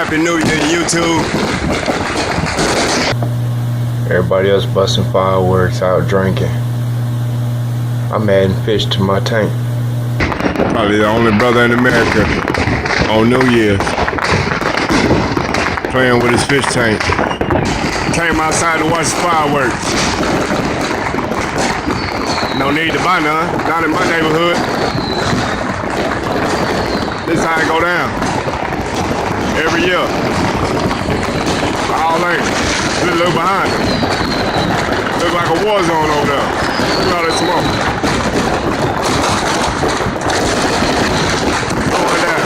Happy New Year to YouTube. Everybody else busting fireworks, out drinking. I'm adding fish to my tank. Probably the only brother in America on New Year's playing with his fish tank. Came outside to watch the fireworks. No need to buy none, not in my neighborhood. This how it go down every year. All ain't. Look behind it. Looks like a war zone over there. Look at all that smoke. Going down.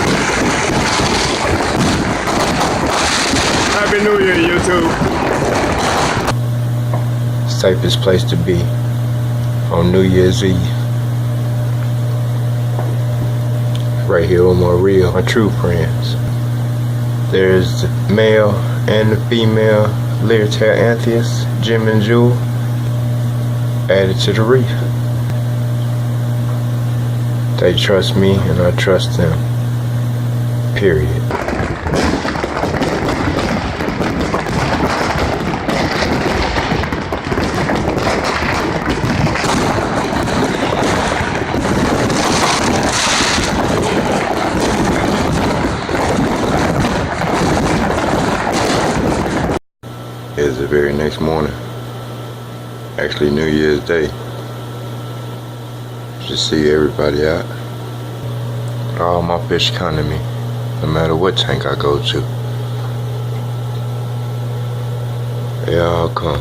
Happy New Year to YouTube. Safest place to be on New Year's Eve. Right here with my true friends. There's the male and the female Lyretail Anthias, Jim and Jewel, added to the reef. They trust me and I trust them. Period. It's the very next morning, actually New Year's Day. Just see everybody out. All my fish come to me, no matter what tank I go to. They all come.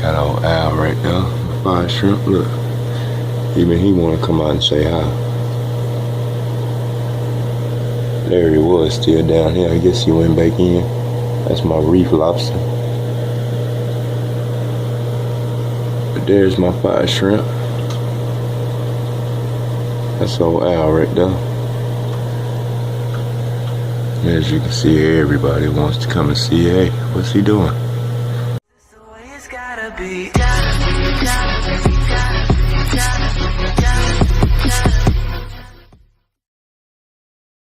Got old Al right there, fire shrimp, look. Even he wanna come out and say hi. There he was, still down here. I guess he went back in. That's my reef lobster. But there's my fire shrimp. That's old Al right there. And as you can see, everybody wants to come and see, hey, what's he doing? It's the way it's gotta be.